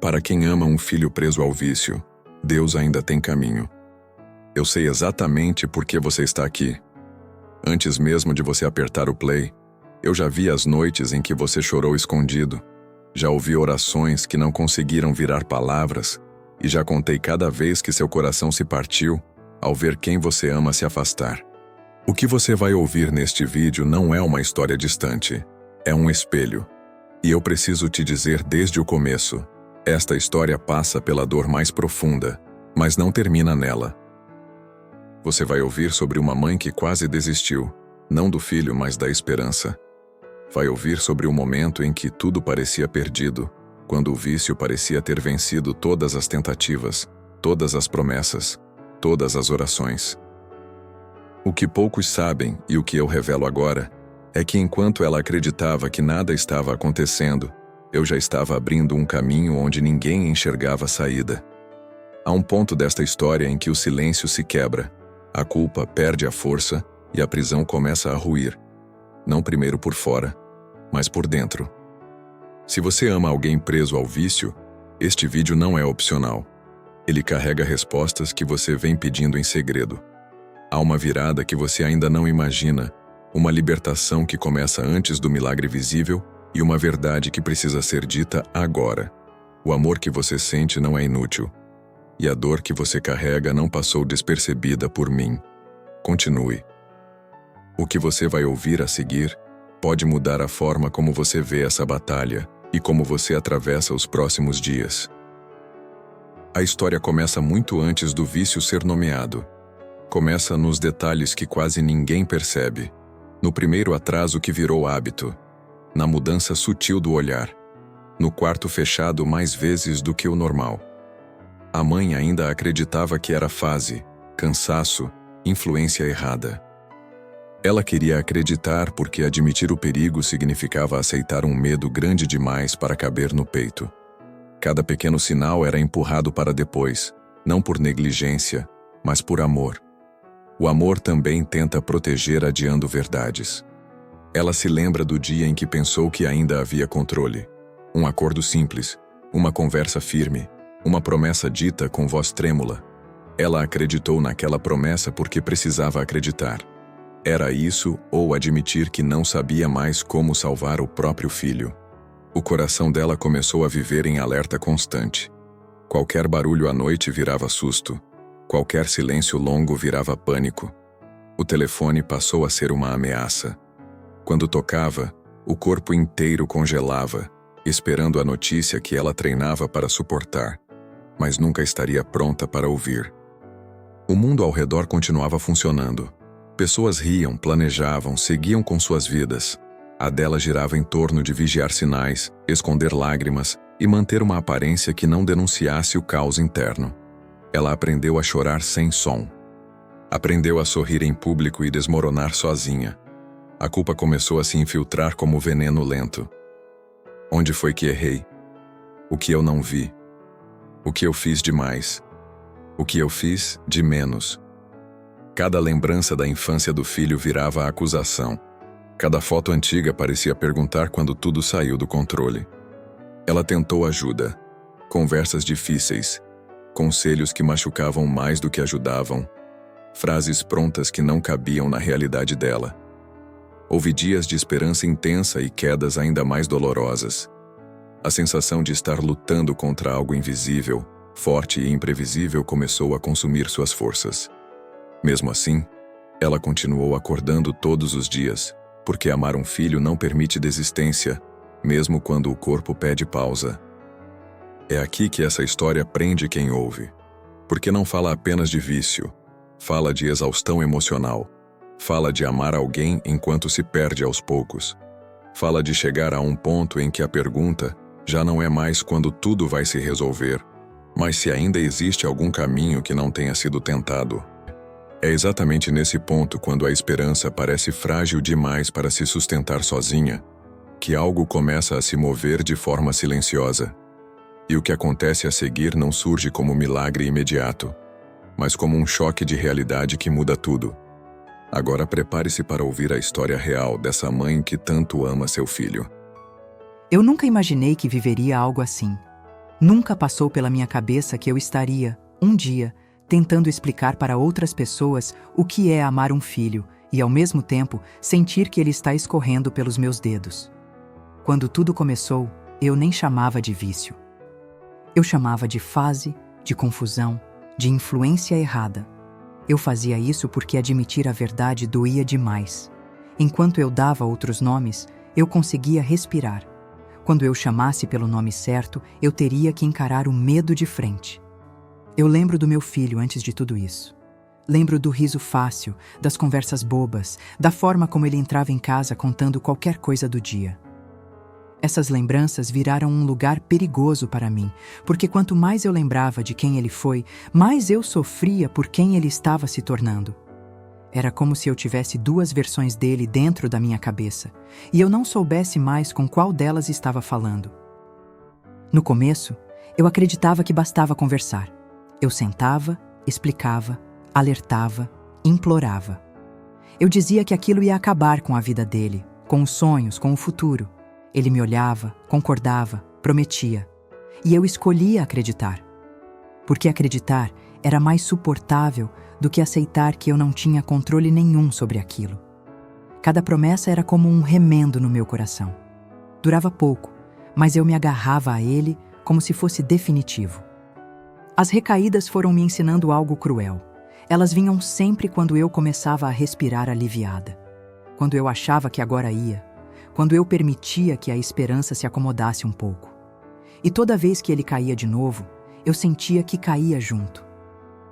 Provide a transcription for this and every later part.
Para quem ama um filho preso ao vício, Deus ainda tem caminho. Eu sei exatamente por que você está aqui. Antes mesmo de você apertar o play, eu já vi as noites em que você chorou escondido, já ouvi orações que não conseguiram virar palavras e já contei cada vez que seu coração se partiu ao ver quem você ama se afastar. O que você vai ouvir neste vídeo não é uma história distante, é um espelho. E eu preciso te dizer desde o começo, esta história passa pela dor mais profunda, mas não termina nela. Você vai ouvir sobre uma mãe que quase desistiu, não do filho, mas da esperança. Vai ouvir sobre o momento em que tudo parecia perdido, quando o vício parecia ter vencido todas as tentativas, todas as promessas, todas as orações. O que poucos sabem, e o que eu revelo agora, é que enquanto ela acreditava que nada estava acontecendo, eu já estava abrindo um caminho onde ninguém enxergava saída. Há um ponto desta história em que o silêncio se quebra, a culpa perde a força e a prisão começa a ruir. Não primeiro por fora, mas por dentro. Se você ama alguém preso ao vício, este vídeo não é opcional. Ele carrega respostas que você vem pedindo em segredo. Há uma virada que você ainda não imagina, uma libertação que começa antes do milagre visível e uma verdade que precisa ser dita agora. O amor que você sente não é inútil. E a dor que você carrega não passou despercebida por mim. Continue. O que você vai ouvir a seguir pode mudar a forma como você vê essa batalha e como você atravessa os próximos dias. A história começa muito antes do vício ser nomeado. Começa nos detalhes que quase ninguém percebe. No primeiro atraso que virou hábito. Na mudança sutil do olhar. No quarto fechado mais vezes do que o normal. A mãe ainda acreditava que era fase, cansaço, influência errada. Ela queria acreditar porque admitir o perigo significava aceitar um medo grande demais para caber no peito. Cada pequeno sinal era empurrado para depois, não por negligência, mas por amor. O amor também tenta proteger adiando verdades. Ela se lembra do dia em que pensou que ainda havia controle. Um acordo simples, uma conversa firme, uma promessa dita com voz trêmula. Ela acreditou naquela promessa porque precisava acreditar. Era isso ou admitir que não sabia mais como salvar o próprio filho. O coração dela começou a viver em alerta constante. Qualquer barulho à noite virava susto. Qualquer silêncio longo virava pânico. O telefone passou a ser uma ameaça. Quando tocava, o corpo inteiro congelava, esperando a notícia que ela treinava para suportar, mas nunca estaria pronta para ouvir. O mundo ao redor continuava funcionando. Pessoas riam, planejavam, seguiam com suas vidas. A dela girava em torno de vigiar sinais, esconder lágrimas e manter uma aparência que não denunciasse o caos interno. Ela aprendeu a chorar sem som. Aprendeu a sorrir em público e desmoronar sozinha. A culpa começou a se infiltrar como veneno lento. Onde foi que errei? O que eu não vi? O que eu fiz demais? O que eu fiz de menos? Cada lembrança da infância do filho virava acusação. Cada foto antiga parecia perguntar quando tudo saiu do controle. Ela tentou ajuda. Conversas difíceis. Conselhos que machucavam mais do que ajudavam. Frases prontas que não cabiam na realidade dela. Houve dias de esperança intensa e quedas ainda mais dolorosas. A sensação de estar lutando contra algo invisível, forte e imprevisível começou a consumir suas forças. Mesmo assim, ela continuou acordando todos os dias, porque amar um filho não permite desistência, mesmo quando o corpo pede pausa. É aqui que essa história prende quem ouve, porque não fala apenas de vício, fala de exaustão emocional, fala de amar alguém enquanto se perde aos poucos, fala de chegar a um ponto em que a pergunta já não é mais quando tudo vai se resolver, mas se ainda existe algum caminho que não tenha sido tentado. É exatamente nesse ponto, quando a esperança parece frágil demais para se sustentar sozinha, que algo começa a se mover de forma silenciosa. E o que acontece a seguir não surge como milagre imediato, mas como um choque de realidade que muda tudo. Agora prepare-se para ouvir a história real dessa mãe que tanto ama seu filho. Eu nunca imaginei que viveria algo assim. Nunca passou pela minha cabeça que eu estaria, um dia, tentando explicar para outras pessoas o que é amar um filho e, ao mesmo tempo, sentir que ele está escorrendo pelos meus dedos. Quando tudo começou, eu nem chamava de vício. Eu chamava de fase, de confusão, de influência errada. Eu fazia isso porque admitir a verdade doía demais. Enquanto eu dava outros nomes, eu conseguia respirar. Quando eu chamasse pelo nome certo, eu teria que encarar o medo de frente. Eu lembro do meu filho antes de tudo isso. Lembro do riso fácil, das conversas bobas, da forma como ele entrava em casa contando qualquer coisa do dia. Essas lembranças viraram um lugar perigoso para mim, porque quanto mais eu lembrava de quem ele foi, mais eu sofria por quem ele estava se tornando. Era como se eu tivesse duas versões dele dentro da minha cabeça, e eu não soubesse mais com qual delas estava falando. No começo, eu acreditava que bastava conversar. Eu sentava, explicava, alertava, implorava. Eu dizia que aquilo ia acabar com a vida dele, com os sonhos, com o futuro. Ele me olhava, concordava, prometia. E eu escolhia acreditar. Porque acreditar era mais suportável do que aceitar que eu não tinha controle nenhum sobre aquilo. Cada promessa era como um remendo no meu coração. Durava pouco, mas eu me agarrava a ele como se fosse definitivo. As recaídas foram me ensinando algo cruel. Elas vinham sempre quando eu começava a respirar aliviada. Quando eu achava que agora ia. Quando eu permitia que a esperança se acomodasse um pouco. E toda vez que ele caía de novo, eu sentia que caía junto.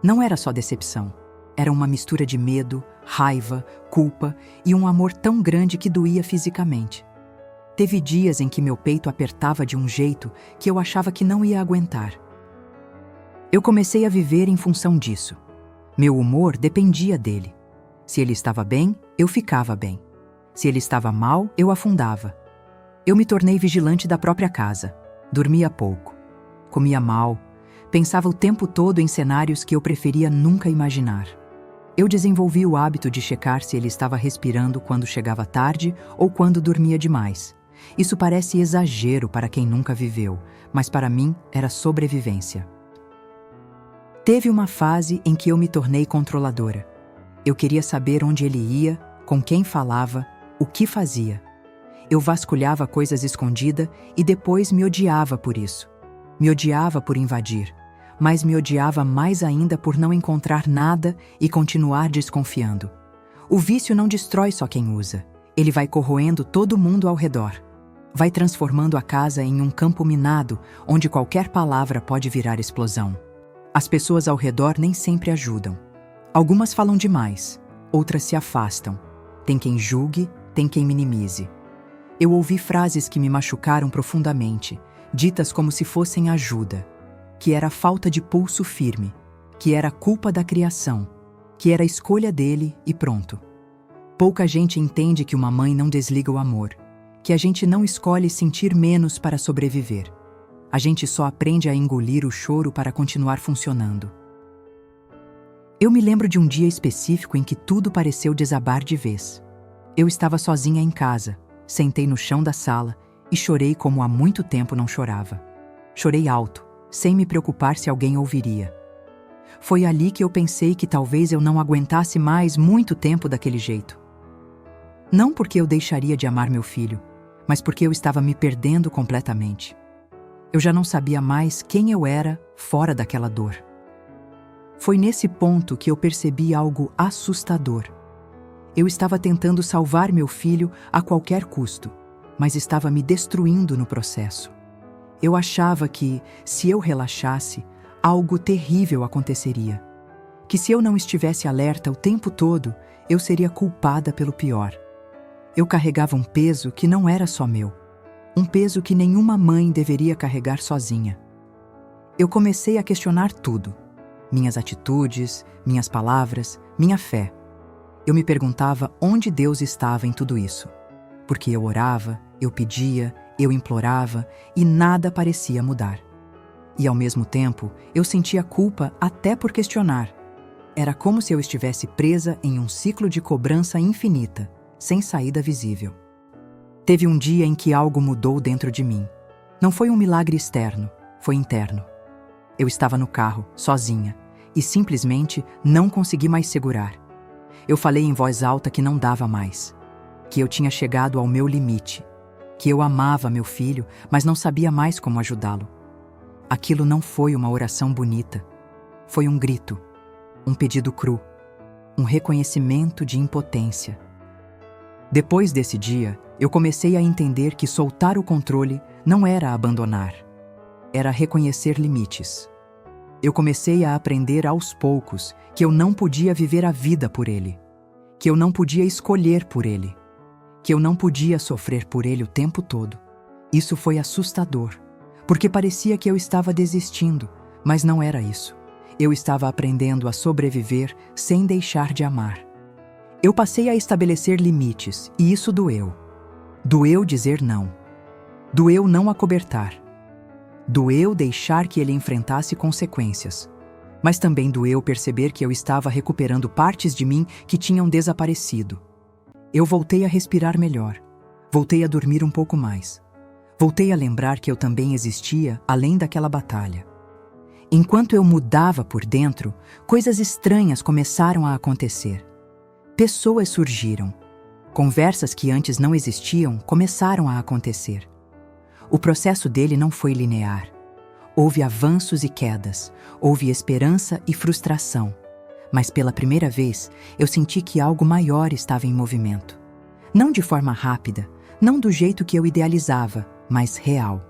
Não era só decepção. Era uma mistura de medo, raiva, culpa e um amor tão grande que doía fisicamente. Teve dias em que meu peito apertava de um jeito que eu achava que não ia aguentar. Eu comecei a viver em função disso. Meu humor dependia dele. Se ele estava bem, eu ficava bem. Se ele estava mal, eu afundava. Eu me tornei vigilante da própria casa. Dormia pouco. Comia mal. Pensava o tempo todo em cenários que eu preferia nunca imaginar. Eu desenvolvi o hábito de checar se ele estava respirando quando chegava tarde ou quando dormia demais. Isso parece exagero para quem nunca viveu, mas para mim era sobrevivência. Teve uma fase em que eu me tornei controladora. Eu queria saber onde ele ia, com quem falava, o que fazia. Eu vasculhava coisas escondidas e depois me odiava por isso. Me odiava por invadir, mas me odiava mais ainda por não encontrar nada e continuar desconfiando. O vício não destrói só quem usa. Ele vai corroendo todo mundo ao redor. Vai transformando a casa em um campo minado, onde qualquer palavra pode virar explosão. As pessoas ao redor nem sempre ajudam. Algumas falam demais, outras se afastam. Tem quem julgue, tem quem minimize. Eu ouvi frases que me machucaram profundamente, ditas como se fossem ajuda, que era falta de pulso firme, que era culpa da criação, que era escolha dele e pronto. Pouca gente entende que uma mãe não desliga o amor, que a gente não escolhe sentir menos para sobreviver. A gente só aprende a engolir o choro para continuar funcionando. Eu me lembro de um dia específico em que tudo pareceu desabar de vez. Eu estava sozinha em casa, sentei no chão da sala e chorei como há muito tempo não chorava. Chorei alto, sem me preocupar se alguém ouviria. Foi ali que eu pensei que talvez eu não aguentasse mais muito tempo daquele jeito. Não porque eu deixaria de amar meu filho, mas porque eu estava me perdendo completamente. Eu já não sabia mais quem eu era fora daquela dor. Foi nesse ponto que eu percebi algo assustador. Eu estava tentando salvar meu filho a qualquer custo, mas estava me destruindo no processo. Eu achava que, se eu relaxasse, algo terrível aconteceria. Que se eu não estivesse alerta o tempo todo, eu seria culpada pelo pior. Eu carregava um peso que não era só meu. Um peso que nenhuma mãe deveria carregar sozinha. Eu comecei a questionar tudo. Minhas atitudes, minhas palavras, minha fé. Eu me perguntava onde Deus estava em tudo isso. Porque eu orava, eu pedia, eu implorava e nada parecia mudar. E ao mesmo tempo, eu sentia culpa até por questionar. Era como se eu estivesse presa em um ciclo de cobrança infinita, sem saída visível. Teve um dia em que algo mudou dentro de mim. Não foi um milagre externo, foi interno. Eu estava no carro, sozinha, e simplesmente não consegui mais segurar. Eu falei em voz alta que não dava mais, que eu tinha chegado ao meu limite, que eu amava meu filho, mas não sabia mais como ajudá-lo. Aquilo não foi uma oração bonita. Foi um grito, um pedido cru, um reconhecimento de impotência. Depois desse dia, eu comecei a entender que soltar o controle não era abandonar, era reconhecer limites. Eu comecei a aprender aos poucos que eu não podia viver a vida por ele, que eu não podia escolher por ele, que eu não podia sofrer por ele o tempo todo. Isso foi assustador, porque parecia que eu estava desistindo, mas não era isso. Eu estava aprendendo a sobreviver sem deixar de amar. Eu passei a estabelecer limites, e isso doeu. Doeu dizer não. Doeu não acobertar. Doeu deixar que ele enfrentasse consequências. Mas também doeu perceber que eu estava recuperando partes de mim que tinham desaparecido. Eu voltei a respirar melhor. Voltei a dormir um pouco mais. Voltei a lembrar que eu também existia além daquela batalha. Enquanto eu mudava por dentro, coisas estranhas começaram a acontecer. Pessoas surgiram. Conversas que antes não existiam começaram a acontecer. O processo dele não foi linear. Houve avanços e quedas, houve esperança e frustração. Mas pela primeira vez, eu senti que algo maior estava em movimento. Não de forma rápida, não do jeito que eu idealizava, mas real.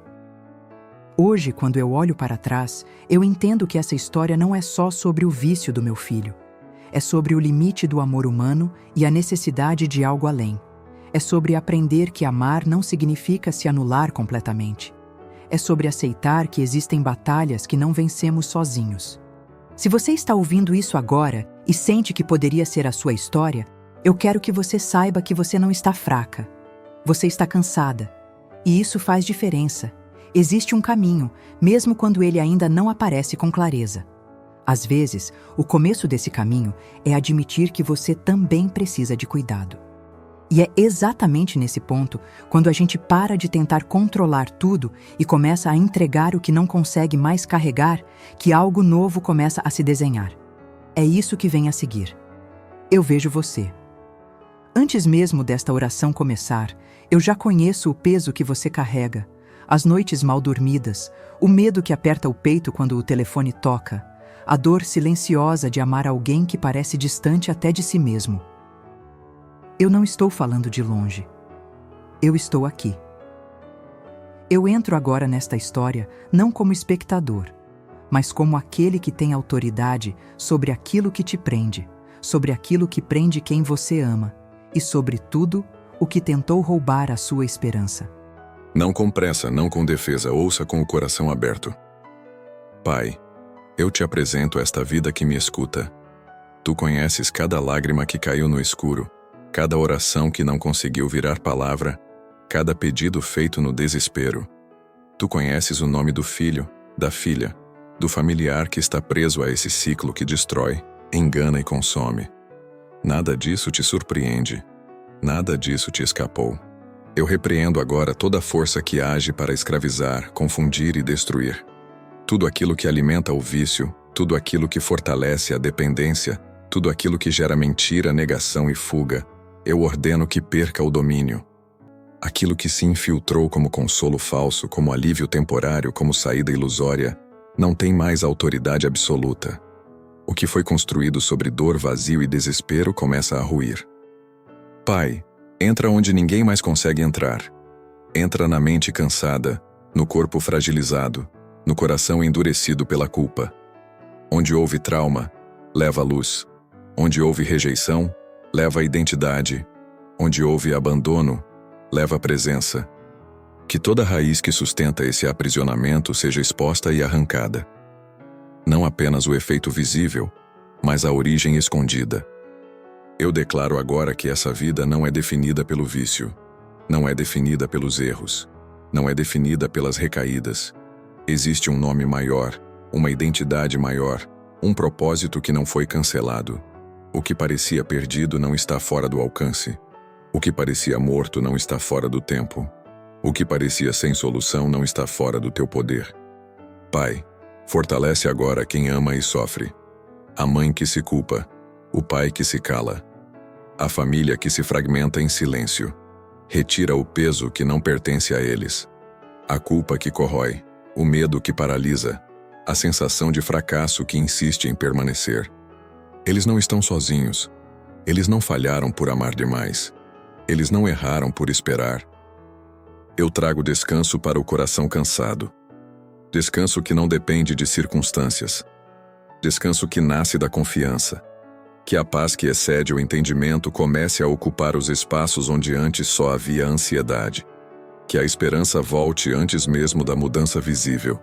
Hoje, quando eu olho para trás, eu entendo que essa história não é só sobre o vício do meu filho. É sobre o limite do amor humano e a necessidade de algo além. É sobre aprender que amar não significa se anular completamente. É sobre aceitar que existem batalhas que não vencemos sozinhos. Se você está ouvindo isso agora e sente que poderia ser a sua história, eu quero que você saiba que você não está fraca. Você está cansada. E isso faz diferença. Existe um caminho, mesmo quando ele ainda não aparece com clareza. Às vezes, o começo desse caminho é admitir que você também precisa de cuidado. E é exatamente nesse ponto, quando a gente para de tentar controlar tudo e começa a entregar o que não consegue mais carregar, que algo novo começa a se desenhar. É isso que vem a seguir. Eu vejo você. Antes mesmo desta oração começar, eu já conheço o peso que você carrega, as noites mal dormidas, o medo que aperta o peito quando o telefone toca, a dor silenciosa de amar alguém que parece distante até de si mesmo. Eu não estou falando de longe. Eu estou aqui. Eu entro agora nesta história não como espectador, mas como aquele que tem autoridade sobre aquilo que te prende, sobre aquilo que prende quem você ama e sobre tudo o que tentou roubar a sua esperança. Não com pressa, não com defesa, ouça com o coração aberto. Pai, eu te apresento esta vida que me escuta. Tu conheces cada lágrima que caiu no escuro, cada oração que não conseguiu virar palavra, cada pedido feito no desespero. Tu conheces o nome do filho, da filha, do familiar que está preso a esse ciclo que destrói, engana e consome. Nada disso te surpreende. Nada disso te escapou. Eu repreendo agora toda a força que age para escravizar, confundir e destruir. Tudo aquilo que alimenta o vício, tudo aquilo que fortalece a dependência, tudo aquilo que gera mentira, negação e fuga, eu ordeno que perca o domínio. Aquilo que se infiltrou como consolo falso, como alívio temporário, como saída ilusória, não tem mais autoridade absoluta. O que foi construído sobre dor, vazio e desespero começa a ruir. Pai, entra onde ninguém mais consegue entrar. Entra na mente cansada, no corpo fragilizado, no coração endurecido pela culpa. Onde houve trauma, leva a luz. Onde houve rejeição, leva a identidade. Onde houve abandono, leva a presença. Que toda raiz que sustenta esse aprisionamento seja exposta e arrancada. Não apenas o efeito visível, mas a origem escondida. Eu declaro agora que essa vida não é definida pelo vício, não é definida pelos erros, não é definida pelas recaídas. Existe um nome maior, uma identidade maior, um propósito que não foi cancelado. O que parecia perdido não está fora do alcance. O que parecia morto não está fora do tempo. O que parecia sem solução não está fora do teu poder. Pai, fortalece agora quem ama e sofre. A mãe que se culpa, o pai que se cala. A família que se fragmenta em silêncio. Retira o peso que não pertence a eles. A culpa que corrói, o medo que paralisa, a sensação de fracasso que insiste em permanecer. Eles não estão sozinhos. Eles não falharam por amar demais. Eles não erraram por esperar. Eu trago descanso para o coração cansado. Descanso que não depende de circunstâncias. Descanso que nasce da confiança. Que a paz que excede o entendimento comece a ocupar os espaços onde antes só havia ansiedade. Que a esperança volte antes mesmo da mudança visível.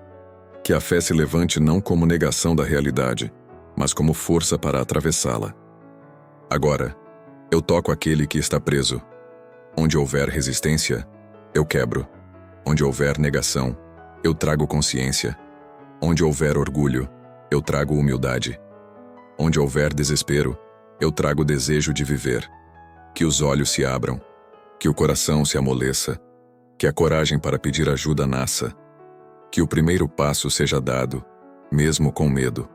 Que a fé se levante não como negação da realidade, mas como força para atravessá-la. Agora, eu toco aquele que está preso. Onde houver resistência, eu quebro. Onde houver negação, eu trago consciência. Onde houver orgulho, eu trago humildade. Onde houver desespero, eu trago desejo de viver. Que os olhos se abram, que o coração se amoleça, que a coragem para pedir ajuda nasça, que o primeiro passo seja dado, mesmo com medo.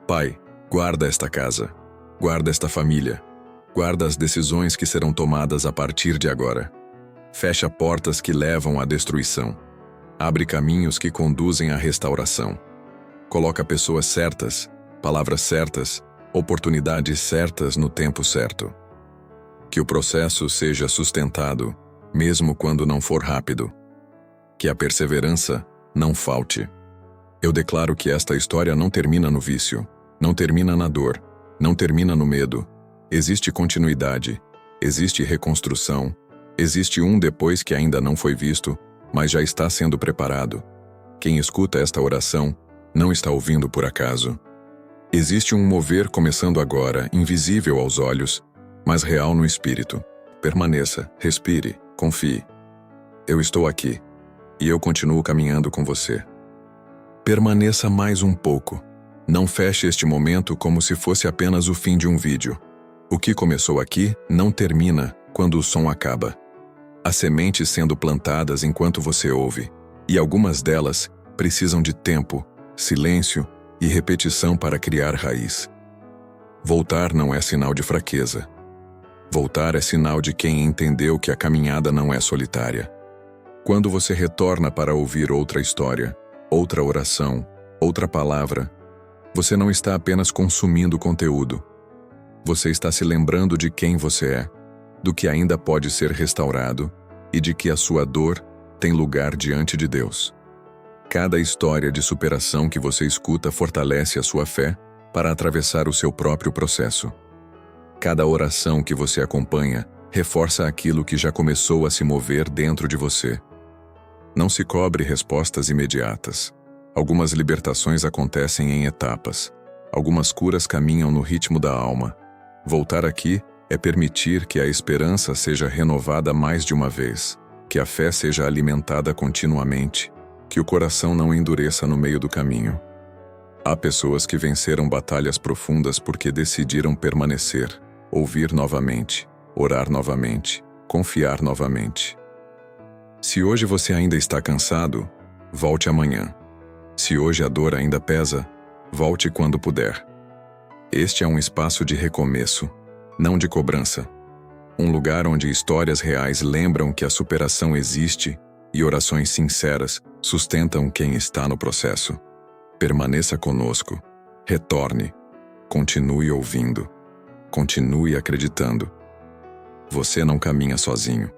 Pai, guarda esta casa, guarda esta família, guarda as decisões que serão tomadas a partir de agora. Fecha portas que levam à destruição. Abre caminhos que conduzem à restauração. Coloca pessoas certas, palavras certas, oportunidades certas no tempo certo. Que o processo seja sustentado, mesmo quando não for rápido. Que a perseverança não falte. Eu declaro que esta história não termina no vício, não termina na dor, não termina no medo. Existe continuidade, existe reconstrução, existe um depois que ainda não foi visto, mas já está sendo preparado. Quem escuta esta oração não está ouvindo por acaso. Existe um mover começando agora, invisível aos olhos, mas real no espírito. Permaneça, respire, confie. Eu estou aqui, e eu continuo caminhando com você. Permaneça mais um pouco. Não feche este momento como se fosse apenas o fim de um vídeo. O que começou aqui não termina quando o som acaba. Há sementes sendo plantadas enquanto você ouve, e algumas delas precisam de tempo, silêncio e repetição para criar raiz. Voltar não é sinal de fraqueza. Voltar é sinal de quem entendeu que a caminhada não é solitária. Quando você retorna para ouvir outra história, outra oração, outra palavra, você não está apenas consumindo conteúdo. Você está se lembrando de quem você é, do que ainda pode ser restaurado e de que a sua dor tem lugar diante de Deus. Cada história de superação que você escuta fortalece a sua fé para atravessar o seu próprio processo. Cada oração que você acompanha reforça aquilo que já começou a se mover dentro de você. Não se cobre respostas imediatas. Algumas libertações acontecem em etapas. Algumas curas caminham no ritmo da alma. Voltar aqui é permitir que a esperança seja renovada mais de uma vez, que a fé seja alimentada continuamente, que o coração não endureça no meio do caminho. Há pessoas que venceram batalhas profundas porque decidiram permanecer, ouvir novamente, orar novamente, confiar novamente. Se hoje você ainda está cansado, volte amanhã. Se hoje a dor ainda pesa, volte quando puder. Este é um espaço de recomeço, não de cobrança. Um lugar onde histórias reais lembram que a superação existe e orações sinceras sustentam quem está no processo. Permaneça conosco, retorne, continue ouvindo, continue acreditando. Você não caminha sozinho.